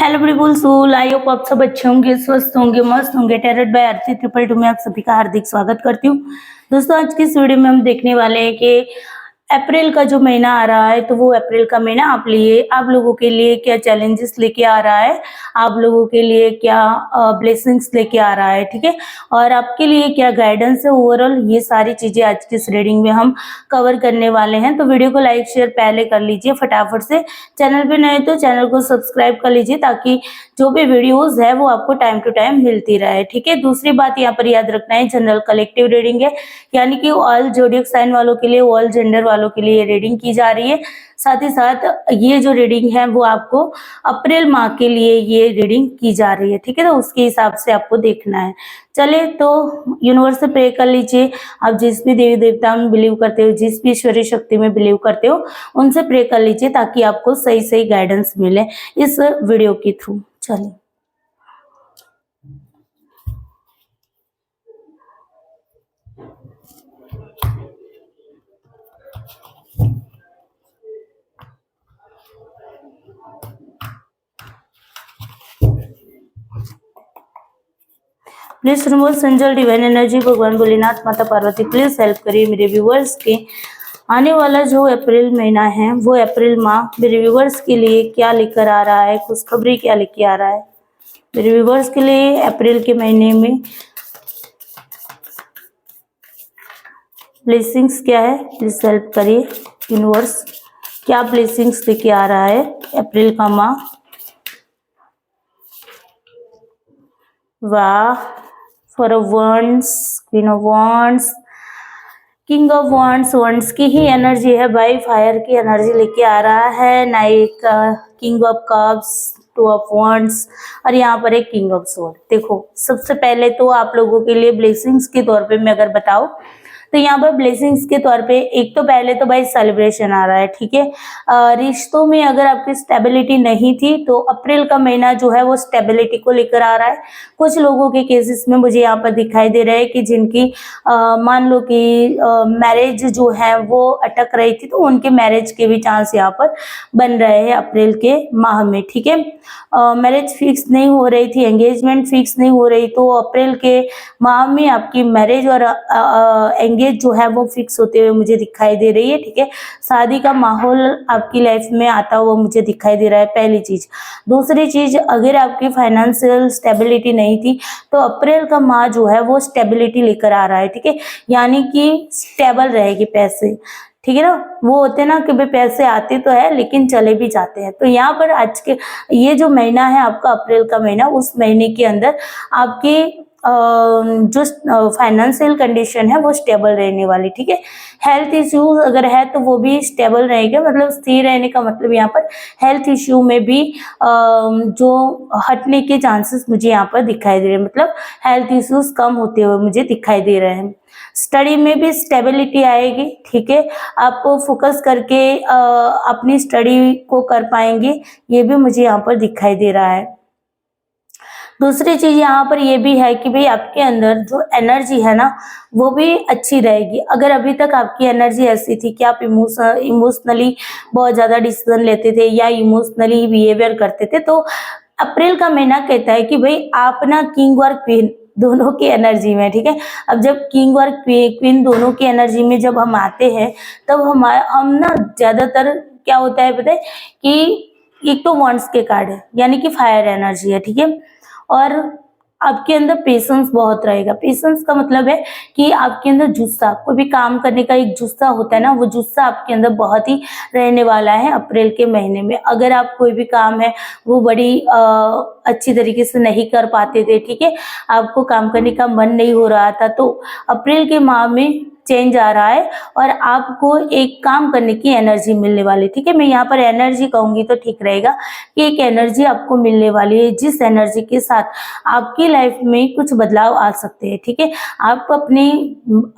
Hello beautiful soul, I hope आप सब अच्छे होंगे, स्वस्थ होंगे, मस्त होंगे। टैरोट बाय आरती 222 में आप सभी का हार्दिक स्वागत करती हूँ। दोस्तों, आज की इस वीडियो में हम देखने वाले हैं कि अप्रैल का जो महीना आ रहा है, तो वो अप्रैल का महीना आप लोगों के लिए क्या चैलेंजेस लेके आ रहा है, आप लोगों के लिए क्या ब्लेसिंग्स लेके आ रहा है, ठीक है, और आपके लिए क्या गाइडेंस है ओवरऑल। ये सारी चीजें आज की इस रीडिंग में हम कवर करने वाले हैं। तो वीडियो को लाइक शेयर पहले कर लीजिए फटाफट से। चैनल पे नए तो चैनल को सब्सक्राइब कर लीजिए ताकि जो भी वीडियोस है वो आपको टाइम टू टाइम मिलती रहे, ठीक है। दूसरी बात यहाँ पर याद रखना है, जनरल कलेक्टिव रीडिंग है, यानी कि ऑल जोडियक साइन वालों के लिए, ऑल जेंडर वालों के लिए रीडिंग की जा रही है। साथ ही साथ ये जो रीडिंग है वो आपको अप्रैल माह के लिए ये रीडिंग की जा रही है, ठीक है। तो उसके हिसाब से आपको देखना है। चले तो यूनिवर्स से प्रे कर लीजिए। आप जिस भी देवी देवता में बिलीव करते हो, जिस भी ईश्वरीय शक्ति में बिलीव करते हो, उनसे प्रे कर लीजिए ताकि आपको सही सही गाइडेंस मिले इस वीडियो के थ्रू। चलिए, please remove angel divine energy. भगवान भोलेनाथ, माता पार्वती, प्लीज हेल्प करिए मेरे व्यूवर्स के। आने वाला जो अप्रैल महीना है वो अप्रैल माह मेरे व्यूवर्स के लिए क्या लेकर आ रहा है, खुशखबरी क्या लेके आ रहा है मेरे व्यूवर्स के लिए अप्रैल के महीने में। ब्लेसिंग्स क्या है, प्लीज हेल्प करिए यूनिवर्स। क्या ब्लेसिंग्स लेके आ रहा है अप्रैल का माह। वाह, four of wands, queen of wands, king of wands, wands की ही एनर्जी है भाई, फायर की एनर्जी लेके आ रहा है। Knight, king of cups, two of wands, और यहाँ पर एक किंग ऑफ स्वॉर्ड। देखो, सबसे पहले तो आप लोगों के लिए ब्लेसिंग्स के तौर पे मैं अगर बताऊं तो यहाँ पर ब्लेसिंग्स के तौर पे एक तो पहले तो भाई सेलिब्रेशन आ रहा है, ठीक है। रिश्तों में अगर आपकी स्टेबिलिटी नहीं थी तो अप्रैल का महीना जो है वो स्टेबिलिटी को लेकर आ रहा है। कुछ लोगों के केसेस में मुझे यहाँ पर दिखाई दे रहा है कि जिनकी मान लो कि मैरिज जो है वो अटक रही थी, तो उनके मैरिज के भी चांस यहाँ पर बन रहे हैं अप्रैल के माह में, ठीक है। मैरिज फिक्स नहीं हो रही थी, एंगेजमेंट फिक्स नहीं हो रही, तो अप्रैल के माह में आपकी मैरिज और एंगेज जो है वो फिक्स होते हुए मुझे दिखाई दे रही है, ठीक है। शादी का माहौल आपकी लाइफ में आता हुआ मुझे दिखाई दे रहा है, पहली चीज। दूसरी चीज, अगर आपकी फाइनेंशियल स्टेबिलिटी नहीं थी तो अप्रैल का माह जो है वो स्टेबिलिटी लेकर आ रहा है, ठीक है, यानी कि स्टेबल रहेगी पैसे, ठीक है ना। वो होते हैं ना कि भाई पैसे आते तो है लेकिन चले भी जाते हैं। तो यहाँ पर आज के ये जो महीना है आपका अप्रैल का महीना, उस महीने के अंदर आपके जो फाइनेंशियल कंडीशन है वो स्टेबल रहने वाली, ठीक है। हेल्थ इश्यूज अगर है तो वो भी स्टेबल रहेगा, मतलब स्थिर रहने का मतलब यहाँ पर हेल्थ इश्यू में भी जो हटने के चांसेस मुझे यहाँ पर दिखाई दे रहे हैं, मतलब हेल्थ इश्यूज कम होते हुए मुझे दिखाई दे रहे हैं। स्टडी में भी स्टेबिलिटी आएगी, ठीक है। आप फोकस करके अपनी स्टडी को कर पाएंगे, ये भी मुझे यहाँ पर दिखाई दे रहा है। दूसरी चीज यहाँ पर ये भी है कि भाई आपके अंदर जो एनर्जी है ना वो भी अच्छी रहेगी। अगर अभी तक आपकी एनर्जी ऐसी थी कि आप इमोशनली बहुत ज्यादा डिसीजन लेते थे या इमोशनली बिहेवियर करते थे, तो अप्रैल का महीना कहता है कि भाई आप ना किंग और क्वीन दोनों की एनर्जी में, ठीक है। अब जब किंग और क्वीन दोनों की एनर्जी में जब हम आते हैं तब हम ना ज्यादातर क्या होता है पता है कि एक तो वंस के कार्ड है, यानी कि फायर एनर्जी है, ठीक है। और आपके अंदर पेशेंस बहुत रहेगा। पेशेंस का मतलब है कि आपके अंदर जुस्सा, कोई भी काम करने का एक जुस्सा होता है ना, वो जुस्सा आपके अंदर बहुत ही रहने वाला है अप्रैल के महीने में। अगर आप कोई भी काम है वो बड़ी अच्छी तरीके से नहीं कर पाते थे, ठीक है, आपको काम करने का मन नहीं हो रहा था, तो अप्रैल के माह में चेंज आ रहा है और आपको एक काम करने की एनर्जी मिलने वाली, ठीक है। मैं यहाँ पर एनर्जी कहूंगी तो ठीक रहेगा कि एक एनर्जी आपको मिलने वाली है, जिस एनर्जी के साथ आपकी लाइफ में कुछ बदलाव आ सकते हैं, ठीक है। आप अपने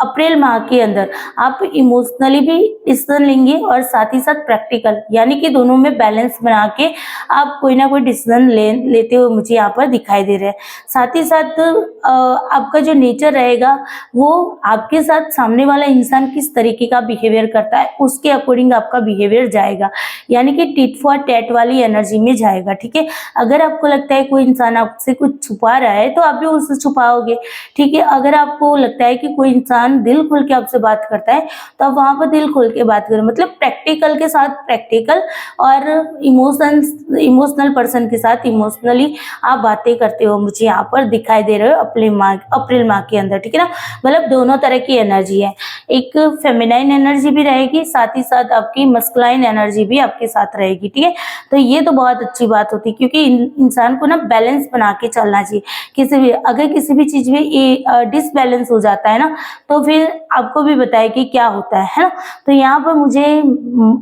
अप्रैल माह के अंदर आप इमोशनली भी डिसीजन लेंगे और साथ ही साथ प्रैक्टिकल, यानी कि दोनों में बैलेंस बना के आप कोई ना कोई डिसीजन लेते हुए मुझे यहाँ पर दिखाई दे रहे हैं। साथ ही साथ आपका जो नेचर रहेगा वो आपके साथ सामने सामने वाला इंसान किस तरीके का बिहेवियर करता है उसके अकॉर्डिंग आपका बिहेवियर जाएगा, यानी कि टिट फॉर टैट वाली एनर्जी में जाएगा। ठीक है, अगर आपको लगता है कोई इंसान आपसे कुछ छुपा रहा है तो आप भी उससे छुपाओगे। ठीक है, अगर आपको लगता है कि कोई इंसान दिल खोल के आपसे बात करता है तो आप वहां पर दिल खोल के बात करें, मतलब प्रैक्टिकल के साथ प्रैक्टिकल और इमोशनल पर्सन के साथ इमोशनली आप बातें करते हो, मुझे यहाँ पर दिखाई दे रहे हो अप्रैल माह के अंदर। ठीक है ना, मतलब दोनों तरह की एनर्जी है, एक फेमिनाइन एनर्जी भी रहेगी, साथ ही साथ आपकी मस्कुलाइन एनर्जी भी आपके साथ रहेगी। ठीक है, तो ये तो बहुत अच्छी बात होती है, क्योंकि इंसान को ना बैलेंस बना के चलना चाहिए। अगर किसी भी चीज में डिसबैलेंस हो जाता है ना तो फिर आपको भी बताए कि क्या होता है ना। तो यहाँ पर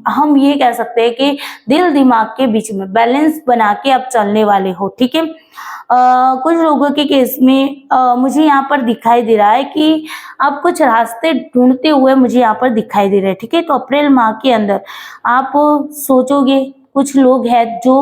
हम ये कह सकते हैं कि दिल दिमाग के बीच में बैलेंस बना के आप चलने वाले हो। ठीक है, कुछ लोगों के केस में मुझे यहाँ पर दिखाई दे रहा है कि आप कुछ रास्ते ढूंढते हुए मुझे यहाँ पर दिखाई दे रहे हैं। ठीक है, तो अप्रैल माह के अंदर आप सोचोगे, कुछ लोग हैं जो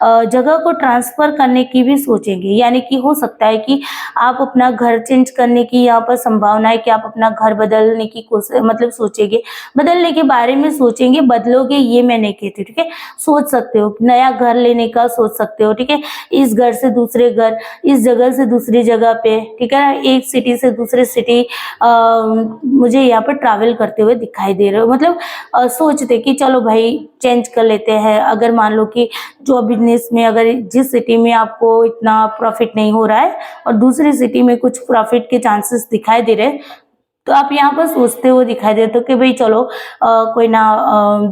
जगह को ट्रांसफर करने की भी सोचेंगे, यानी कि हो सकता है कि आप अपना घर चेंज करने की यहाँ पर संभावना है कि आप अपना घर बदलने की कोशिश मतलब सोचेंगे, बदलने के बारे में सोचेंगे, बदलोगे ये मैं नहीं कहती। ठीक है, सोच सकते हो, नया घर लेने का सोच सकते हो। ठीक है, इस घर से दूसरे घर, इस जगह से दूसरी जगह पे, ठीक है, एक सिटी से दूसरे सिटी मुझे यहाँ पर ट्रैवल करते हुए दिखाई दे रहे हो, मतलब सोचते कि चलो भाई चेंज कर लेते हैं। अगर मान लो कि जो बिजनेस में अगर जिस सिटी में आपको इतना प्रॉफिट नहीं हो रहा है और दूसरी सिटी में कुछ प्रॉफिट के चांसेस दिखाई दे रहे हैं, तो आप यहाँ पर सोचते हुए दिखाई देते हो कि भाई चलो कोई ना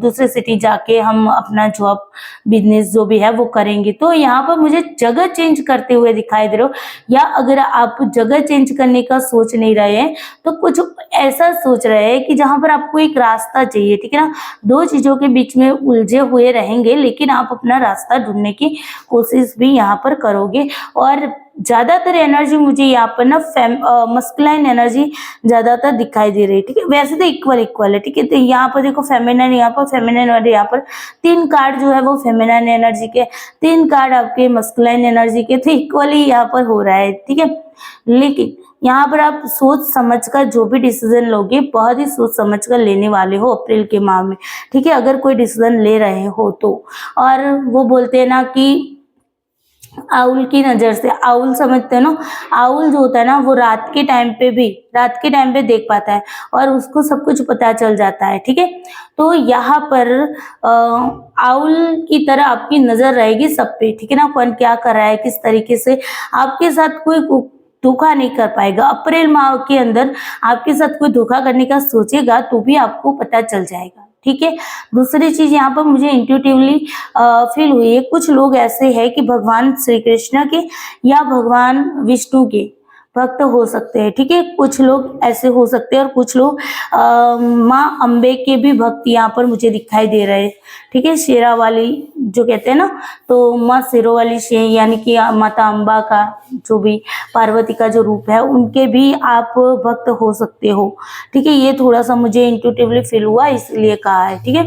दूसरे सिटी जाके हम अपना जॉब बिजनेस जो भी है वो करेंगे। तो यहाँ पर मुझे जगह चेंज करते हुए दिखाई दे रहे हो, या अगर आप जगह चेंज करने का सोच नहीं रहे हैं तो कुछ ऐसा सोच रहे हैं कि जहाँ पर आपको एक रास्ता चाहिए। ठीक है ना, दो चीजों के बीच में उलझे हुए रहेंगे, लेकिन आप अपना रास्ता ढूंढने की कोशिश भी यहाँ पर करोगे। और ज्यादातर एनर्जी मुझे यहाँ पर ना मस्कुलाइन एनर्जी ज्यादातर दिखाई दे रही है। ठीक है, वैसे तो इक्वल है। ठीक है, तो यहाँ पर देखो फेमिनाइन, यहाँ पर फेमिनाइन और यहाँ पर 3 कार्ड जो है वो फेमिनाइन एनर्जी के, 3 कार्ड आपके मस्कुलाइन एनर्जी के, तो इक्वली यहाँ पर हो रहा है। ठीक है, लेकिन यहाँ पर आप सोच समझ कर जो भी डिसीजन लोगे बहुत ही सोच समझ कर लेने वाले हो अप्रैल के माह में। ठीक है, अगर कोई डिसीजन ले रहे हो तो। और वो बोलते हैं ना कि आउल की नजर से, आउल समझते हैं ना, आउल जो होता है ना वो रात के टाइम पे देख पाता है और उसको सब कुछ पता चल जाता है। ठीक है, तो यहाँ पर आउल की तरह आपकी नजर रहेगी सब पे। ठीक है ना, कौन क्या कर रहा है, किस तरीके से आपके साथ कोई धोखा नहीं कर पाएगा। अप्रैल माह के अंदर आपके साथ कोई धोखा करने का सोचेगा तो भी आपको पता चल जाएगा। ठीक है, दूसरी चीज यहाँ पर मुझे इंट्यूटिवली फील हुई है, कुछ लोग ऐसे हैं कि भगवान श्री कृष्ण के या भगवान विष्णु के भक्त हो सकते हैं। ठीक है, कुछ लोग ऐसे हो सकते हैं और कुछ लोग माँ अम्बे के भी भक्त यहाँ पर मुझे दिखाई दे रहे हैं। ठीक है, शेरा वाली जो कहते हैं ना, तो माँ शेरों वाली शेर यानी कि माता अम्बा का जो भी पार्वती का जो रूप है उनके भी आप भक्त हो सकते हो। ठीक है, ये थोड़ा सा मुझे इंट्यूटिवली फील हुआ इसलिए कहा है। ठीक है,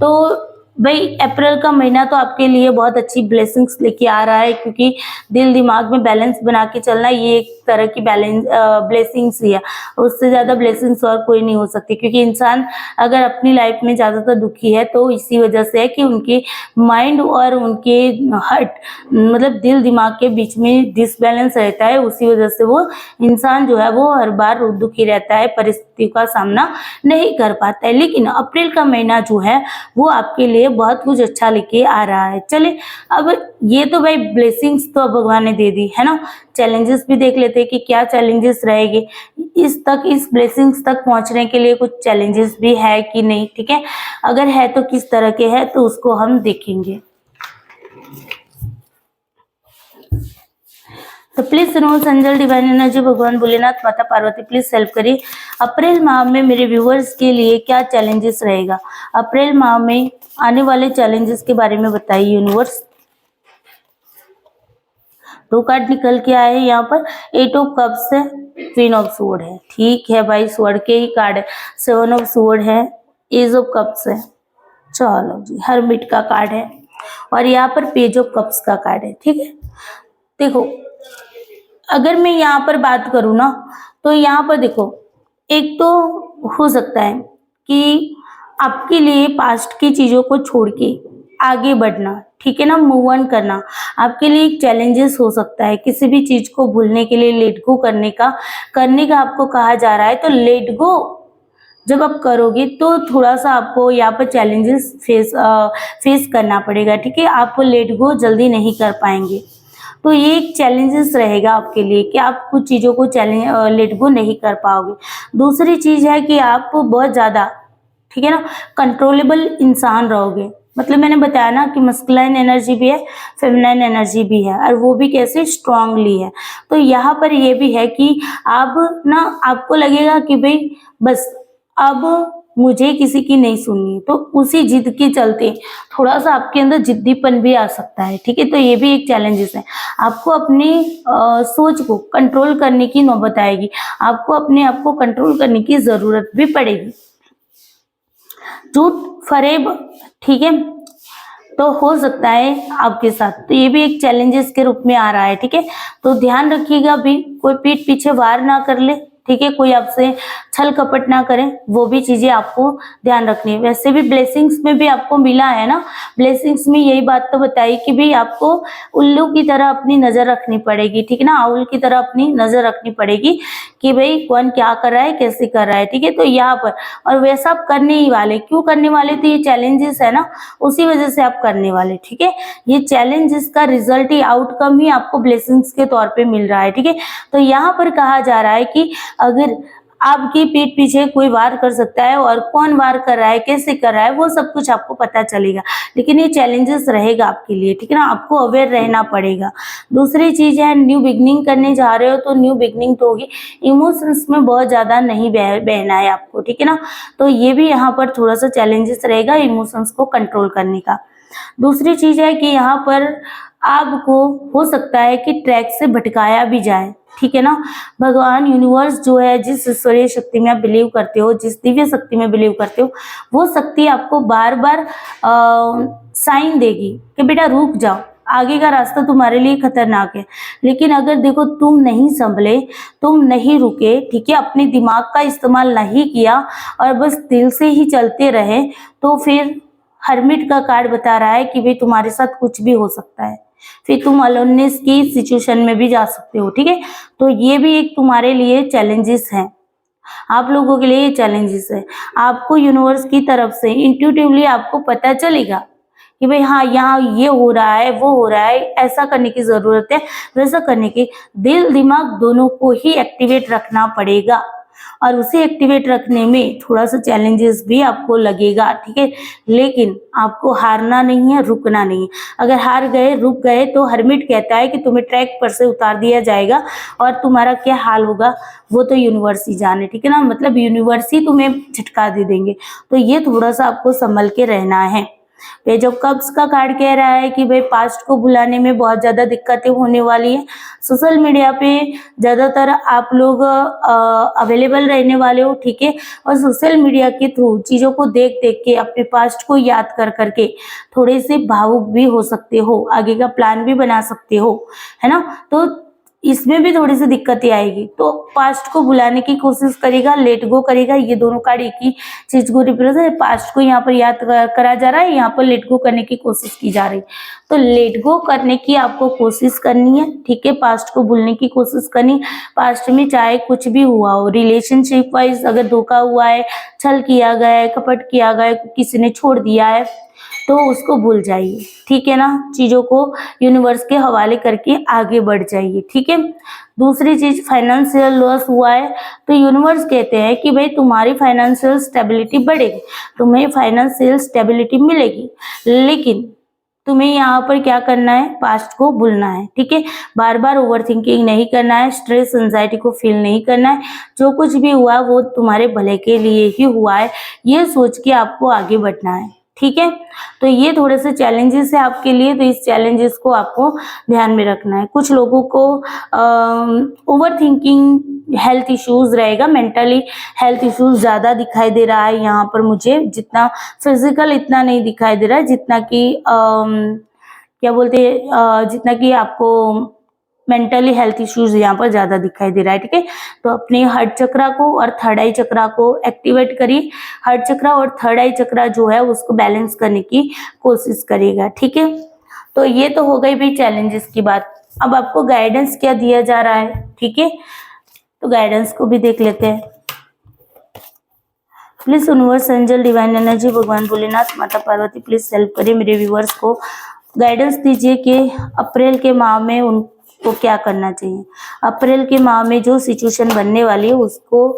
तो भाई अप्रैल का महीना तो आपके लिए बहुत अच्छी ब्लेसिंग्स लेके आ रहा है, क्योंकि दिल दिमाग में बैलेंस बना के चलना ये एक तरह की ब्लेसिंग्स ही है, उससे ज्यादा ब्लेसिंग्स और कोई नहीं हो सकती। क्योंकि इंसान अगर अपनी लाइफ में ज्यादातर दुखी है तो इसी वजह से है कि उनके माइंड और उनके हार्ट मतलब दिल दिमाग के बीच में डिसबैलेंस रहता है, उसी वजह से वो इंसान जो है वो हर बार दुखी रहता है, परिस्थिति का सामना नहीं कर पाता है। लेकिन अप्रैल का महीना जो है वो आपके लिए बहुत कुछ अच्छा लेके आ रहा है। चले, अब ये तो भाई ब्लेसिंग्स तो भगवान ने दे दी है ना, चैलेंजेस भी देख लेते हैं कि क्या चैलेंजेस रहेंगे इस ब्लेसिंग्स तक पहुंचने के लिए, कुछ चैलेंजेस भी है कि नहीं। ठीक है, अगर है तो किस तरह के है तो उसको हम देखेंगे। तो प्लीज सुनो संजल डिवाइन एनर्जी, भगवान भोलेनाथ, माता पार्वती प्लीज हेल्प करिए। अप्रैल माह में मेरे व्यूअर्स के लिए क्या चैलेंजेस रहेगा, अप्रैल माह में आने वाले चैलेंजेस के बारे में बताइए यूनिवर्स। 2 कार्ड निकल के आए हैं यहाँ पर, 8 ऑफ कप्स है, क्वीन ऑफ स्वॉर्ड है। ठीक है भाई, स्वॉर्ड के ही कार्ड है, 7 ऑफ स्वॉर्ड है, एज ऑफ कप्स है, चलो जी हर्मिट का कार्ड है, और यहाँ पर पेज ऑफ कप्स का कार्ड है। ठीक है, देखो अगर मैं यहाँ पर बात करूँ ना तो यहाँ पर देखो एक तो हो सकता है कि आपके लिए पास्ट की चीज़ों को छोड़ के आगे बढ़ना, ठीक है ना, मूव ऑन करना आपके लिए एक चैलेंजेस हो सकता है। किसी भी चीज़ को भूलने के लिए लेट गो करने का आपको कहा जा रहा है, तो लेट गो जब आप करोगे तो थोड़ा-सा आपको यहाँ पर चैलेंजेस फेस करना पड़ेगा, ठीक है? आप लेट गो जल्दी नहीं कर पाएँगे। तो ये एक चैलेंजेस रहेगा आपके लिए कि आप कुछ चीज़ों को लेट गो नहीं कर पाओगे। दूसरी चीज़ है कि आप बहुत ज़्यादा, ठीक है ना, कंट्रोलेबल इंसान रहोगे। मतलब मैंने बताया ना कि मस्कुलाइन एनर्जी भी है, फेमिनाइन एनर्जी भी है, और वो भी कैसे स्ट्रांगली है। तो यहाँ पर ये भी है कि आप ना, आपको लगेगा कि भाई बस अब मुझे किसी की नहीं सुननी, तो उसी जिद के चलते थोड़ा-सा आपके अंदर जिद्दीपन भी आ सकता है, ठीक है? तो ये भी एक चैलेंजेस है। आपको अपनी सोच को कंट्रोल करने की नौबत आएगी। आपको अपने आप को कंट्रोल करने की ज़रूरत भी पड़ेगी। झूठ-फरेब, ठीक है? तो हो सकता है आपके साथ, तो ये भी एक चैलेंजेस के रूप में आ रहा है, ठीक है? तो ध्यान रखिएगा भी, कोई पीठ पीछे वार ना कर ले, ठीक है? कोई आपसे छल कपट ना करे, वो भी चीजें आपको ध्यान रखनी है। वैसे भी ब्लेसिंग्स में भी आपको मिला है ना, ब्लेसिंग्स में यही बात तो बताई कि भाई आपको उल्लू की तरह अपनी नजर रखनी पड़ेगी, ठीक है ना, आउल की तरह अपनी नजर रखनी पड़ेगी कि भाई कौन क्या कर रहा है, कैसे कर रहा है, ठीक है? तो यहाँ पर, और वैसा आप करने ही वाले, क्यों करने वाले? तो ये चैलेंजेस है ना, उसी वजह से आप करने वाले, ठीक है? ये चैलेंजेस का रिजल्ट ही, आउटकम ही आपको ब्लेसिंग्स के तौर पे मिल रहा है, ठीक है? तो यहाँ पर कहा जा रहा है कि अगर आपकी पीठ पीछे कोई वार कर सकता है, और कौन वार कर रहा है, कैसे कर रहा है, वो सब कुछ आपको पता चलेगा, लेकिन ये चैलेंजेस रहेगा आपके लिए, ठीक है ना? आपको अवेयर रहना पड़ेगा। दूसरी चीज है, न्यू बिगनिंग करने जा रहे हो तो न्यू बिगनिंग तो होगी, इमोशंस में बहुत ज्यादा नहीं बहना है आपको, ठीक है ना? तो ये भी यहाँ पर थोड़ा सा चैलेंजेस रहेगा इमोशंस को कंट्रोल करने का। दूसरी चीज है कि यहाँ पर आपको हो सकता है कि ट्रैक से भटकाया भी जाए, ठीक है ना? भगवान, यूनिवर्स जो है, जिस ईश्वरीय शक्ति में आप बिलीव करते हो, जिस दिव्य शक्ति में बिलीव करते हो, वो शक्ति आपको बार बार साइन देगी कि बेटा रुक जाओ, आगे का रास्ता तुम्हारे लिए खतरनाक है। लेकिन अगर देखो तुम नहीं संभले, तुम नहीं रुके, ठीक है, अपने दिमाग का इस्तेमाल नहीं किया और बस दिल से ही चलते रहे, तो फिर हर्मिट का कार्ड बता रहा है कि भाई तुम्हारे साथ कुछ भी हो सकता है, फिर तुम अलोननेस की सिचुएशन में भी जा सकते हो, ठीक है? तो ये भी एक तुम्हारे लिए चैलेंजेस है, आप लोगों के लिए ये चैलेंजेस है। आपको यूनिवर्स की तरफ से इंट्यूटिवली आपको पता चलेगा कि भाई हाँ, यहाँ ये हो रहा है, वो हो रहा है, ऐसा करने की जरूरत है, वैसा करने की। दिल दिमाग दोनों को ही एक्टिवेट रखना पड़ेगा, और उसे एक्टिवेट रखने में थोड़ा सा चैलेंजेस भी आपको लगेगा, ठीक है? लेकिन आपको हारना नहीं है, रुकना नहीं है। अगर हार गए, रुक गए, तो हर्मिट कहता है कि तुम्हें ट्रैक पर से उतार दिया जाएगा, और तुम्हारा क्या हाल होगा वो तो यूनिवर्स ही जाने, ठीक है ना? मतलब यूनिवर्स ही तुम्हें झटका दे देंगे। तो ये थोड़ा सा आपको संभल के रहना है। पेज ऑफ कप्स का कार्ड कह रहा है कि भाई पास्ट को भुलाने में बहुत ज्यादा दिक्कतें होने वाली है। सोशल मीडिया पे ज्यादातर आप लोग अवेलेबल रहने वाले हो, ठीक है? और सोशल मीडिया के थ्रू चीजों को देख देख के, अपने पास्ट को याद कर करके थोड़े से भावुक भी हो सकते हो, आगे का प्लान भी बना सकते हो, है ना? तो इसमें भी थोड़ी सी दिक्कतें आएगी। तो पास्ट को भुलाने की कोशिश करेगा, लेट गो करेगा, ये दोनों कार्ड एक ही चीज को रिप्रेजेंट, पास्ट को यहाँ पर याद करा जा रहा है, यहाँ पर लेट गो करने की कोशिश की जा रही है। तो लेट गो करने की आपको कोशिश करनी है, ठीक है? पास्ट को भूलने की कोशिश करनी। पास्ट में चाहे कुछ भी हुआ हो, रिलेशनशिप वाइज अगर धोखा हुआ है, छल किया गया है, कपट किया गया है, किसी ने छोड़ दिया है, तो उसको भूल जाइए, ठीक है ना? चीजों को यूनिवर्स के हवाले करके आगे बढ़ जाइए, ठीक है? दूसरी चीज, फाइनेंशियल लॉस हुआ है, तो यूनिवर्स कहते हैं कि भाई तुम्हारी फाइनेंशियल स्टेबिलिटी बढ़ेगी, तुम्हें फाइनेंशियल स्टेबिलिटी मिलेगी, लेकिन तुम्हें यहाँ पर क्या करना है? पास्ट को भूलना है, ठीक है? बार बार ओवर थिंकिंग नहीं करना है, स्ट्रेस एंजाइटी को फील नहीं करना है। जो कुछ भी हुआ वो तुम्हारे भले के लिए ही हुआ है, ये सोच के आपको आगे बढ़ना है, ठीक है? तो ये थोड़े से चैलेंजेस है आपके लिए, तो इस चैलेंजेस को आपको ध्यान में रखना है। कुछ लोगों को ओवर थिंकिंग हेल्थ इश्यूज रहेगा, मेंटली हेल्थ इश्यूज ज्यादा दिखाई दे रहा है यहाँ पर मुझे, जितना फिजिकल इतना नहीं दिखाई दे रहा है, जितना कि क्या बोलते हैं, जितना कि आपको मेंटली हेल्थ इश्यूज यहाँ पर ज्यादा दिखाई दे रहा है। ठीक है, तो अपने हार्ट चक्रा को और थर्ड आई चक्रा को एक्टिवेट करिए। हार्ट चक्रा और थर्ड आई चक्रा जो है उसको बैलेंस करने की कोशिश करिएगा। ठीक है, तो ये तो हो गई भाई चैलेंजेस की बात। अब आपको गाइडेंस क्या दिया जा रहा है। ठीक है, तो गाइडेंस को भी देख लेते हैं। Please universe, angel, divine energy, भगवान भोलेनाथ, माता पार्वती प्लीज हेल्प करिए मेरे व्यूवर्स को, गाइडेंस दीजिए कि अप्रैल के माह में उनको क्या करना चाहिए। अप्रैल के माह में जो सिचुएशन बनने वाली है उसको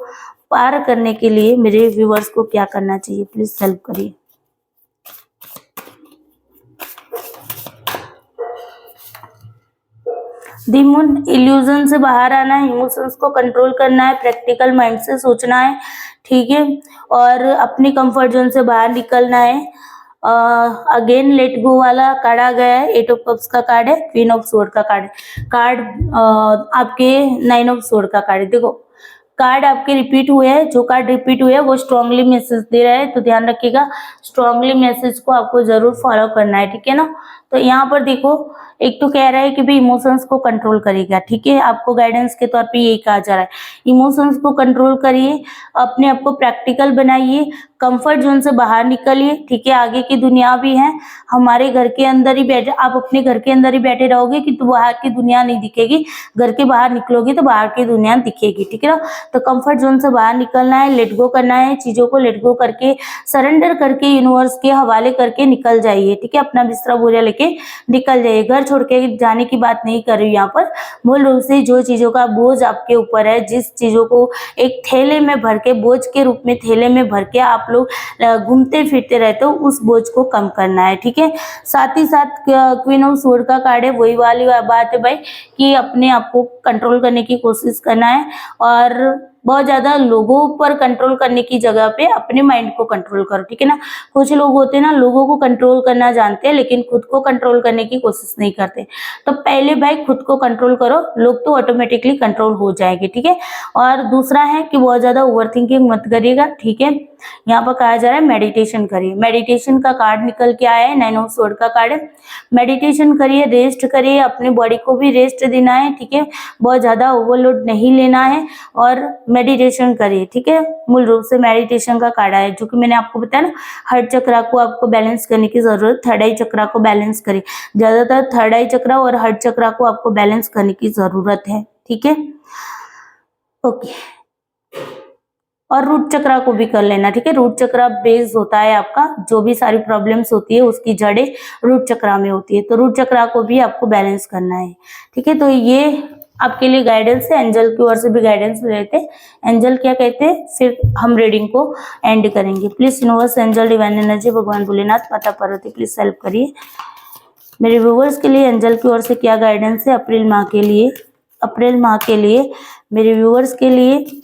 पार करने के लिए मेरे व्यूवर्स को क्या करना चाहिए, प्लीज हेल्प करिए। द मून, इल्यूजन से बाहर आना है, इमोशंस को कंट्रोल करना है, प्रैक्टिकल माइंड से सोचना है। ठीक है, और अपनी कंफर्ट जोन से बाहर निकलना है। अगेन लेट गो वाला कार्ड आ गया है, 8 ऑफ कप्स का कार्ड है, क्वीन ऑफ सोर्ड का कार्ड है, कार्ड आपके 9 ऑफ सोर्ड का कार्ड है। देखो कार्ड आपके रिपीट हुए हैं, जो कार्ड रिपीट हुए हैं वो स्ट्रांगली मैसेज दे रहा है, तो ध्यान रखिएगा स्ट्रांगली मैसेज को आपको जरूर फॉलो करना है। ठीक है ना, तो यहाँ पर देखो एक तो कह रहा है कि भाई इमोशंस को कंट्रोल करेगा। ठीक है, आपको गाइडेंस के तौर पे यही कहा जा रहा है, इमोशंस को कंट्रोल करिए, अपने आप को प्रैक्टिकल बनाइए, कंफर्ट जोन से बाहर निकलिए। ठीक है, आगे की दुनिया भी है, हमारे घर के अंदर ही बैठे, आप अपने घर के अंदर ही बैठे रहोगे कि तो बाहर की दुनिया नहीं दिखेगी, घर के बाहर निकलोगे तो बाहर की दुनिया दिखेगी। ठीक है ना, तो कंफर्ट जोन से बाहर निकलना है, लेट गो करना है, चीजों को लेट गो करके सरेंडर करके यूनिवर्स के हवाले करके निकल जाइए। ठीक है, अपना बिस्तरा बोरिया लेके निकल जाइए, घर छोड़ के जाने की बात नहीं कर रही यहाँ पर, मूल रूप से जो चीजों का बोझ आपके ऊपर है, जिस चीजों को एक थैले में भर के, बोझ के रूप में थैले में भर के आप लोग घूमते फिरते रहते हो, उस बोझ को कम करना है। ठीक है, साथ ही साथ क्वीन ऑफ स्वॉर्ड का कार्ड है, वही वाली बात है भाई कि अपने आप को कंट्रोल करने की कोशिश करना है और बहुत ज्यादा लोगों पर कंट्रोल करने की जगह पे अपने माइंड को कंट्रोल करो। ठीक है ना, कुछ लोग होते हैं ना लोगों को कंट्रोल करना जानते हैं लेकिन खुद को कंट्रोल करने की कोशिश नहीं करते, तो पहले भाई खुद को कंट्रोल करो, लोग तो ऑटोमेटिकली कंट्रोल हो जाएंगे। ठीक है, और दूसरा है कि बहुत ज्यादा ओवरथिंकिंग मत करिएगा। ठीक है, यहाँ पर कहा जा रहा है मेडिटेशन करिए, मेडिटेशन का कार्ड निकल के आया है, 9 ऑफ स्वॉर्ड का कार्ड है, मेडिटेशन करिए, रेस्ट करिए, अपने बॉडी को भी रेस्ट देना है। ठीक है, बहुत ज्यादा ओवरलोड नहीं लेना है और मेडिटेशन करिए। ठीक है, मूल रूप से मेडिटेशन का कार्ड है, जो कि मैंने आपको बताया ना, हार्ट चक्रा को आपको बैलेंस करने की जरूरत, थर्ड आई चक्रा को बैलेंस करिए, ज्यादातर थर्ड आई चक्रा और हार्ट चक्रा को आपको बैलेंस करने की जरूरत है। ठीक है, ओके, और रूट चक्रा को भी कर लेना। ठीक है, रूट चक्रा बेस होता है आपका, जो भी सारी प्रॉब्लम्स होती है उसकी जड़ें रूट चक्रा में होती है, तो रूट चक्रा को भी आपको बैलेंस करना है। ठीक है, तो ये आपके लिए गाइडेंस है, एंजल की ओर से भी गाइडेंस लेते हैं, एंजल क्या कहते हैं, फिर हम रीडिंग को एंड करेंगे। Please universe, angel, divine energy, भगवान भोलेनाथ, माता पार्वती प्लीज हेल्प करिए मेरे व्यूवर्स के लिए, एंजल की ओर से क्या गाइडेंस है अप्रैल माह के लिए, अप्रैल माह के लिए मेरे व्यूवर्स के लिए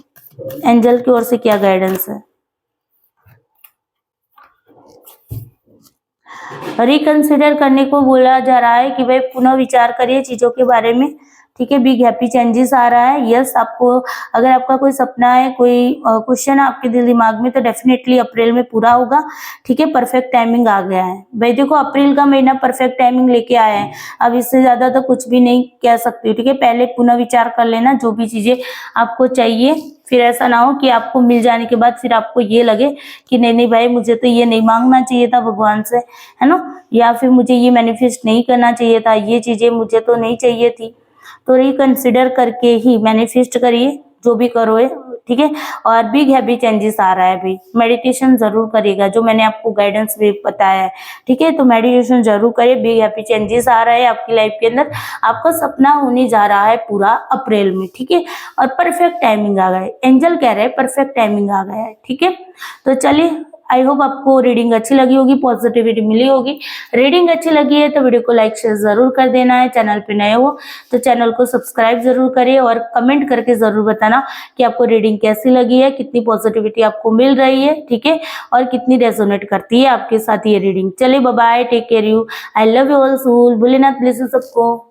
एंजल की ओर से क्या गाइडेंस है। रिकंसिडर करने को बोला जा रहा है कि भाई पुनः विचार करिए चीजों के बारे में। ठीक है, बिग हैप्पी चेंजेस आ रहा है। यस, आपको अगर आपका कोई सपना है, कोई क्वेश्चन है आपके दिल दिमाग में, तो डेफिनेटली अप्रैल में पूरा होगा। ठीक है, परफेक्ट टाइमिंग आ गया है भाई, देखो अप्रैल का महीना परफेक्ट टाइमिंग लेके आया है, अब इससे ज्यादा तो कुछ भी नहीं कह सकती। ठीक है, पहले पुनः विचार कर लेना जो भी चीजें आपको चाहिए, फिर ऐसा ना हो कि आपको मिल जाने के बाद फिर आपको ये लगे कि नहीं नहीं भाई मुझे तो ये नहीं मांगना चाहिए था भगवान से, है ना, या फिर मुझे ये मैनिफेस्ट नहीं करना चाहिए था, ये चीजें मुझे तो नहीं चाहिए थी। तो रिकंसिडर करके ही मैनिफेस्ट करिए जो भी करो है। ठीक है, और बिग हैप्पी चेंजेस आ रहा है भाई, मेडिटेशन जरूर करिएगा जो मैंने आपको गाइडेंस भी बताया है। ठीक है, तो मेडिटेशन जरूर करिए, बिग हैप्पी चेंजेस आ रहा है आपकी लाइफ के अंदर, आपका सपना होने जा रहा है पूरा अप्रैल में। ठीक है, और परफेक्ट टाइमिंग आ गया है, एंजल कह रहे हैं परफेक्ट टाइमिंग आ गया है। ठीक है, तो चलिए, आई होप आपको रीडिंग अच्छी लगी होगी, पॉजिटिविटी मिली होगी। रीडिंग अच्छी लगी है तो वीडियो को लाइक शेयर जरूर कर देना है, चैनल पे नए हो तो चैनल को सब्सक्राइब जरूर करिए और कमेंट करके जरूर बताना कि आपको रीडिंग कैसी लगी है, कितनी पॉजिटिविटी आपको मिल रही है। ठीक है, और कितनी रेजोनेट करती है आपके साथ ये रीडिंग। चलिए, bye bye, take care you, I love you all soul, Bholenath bless you सबको।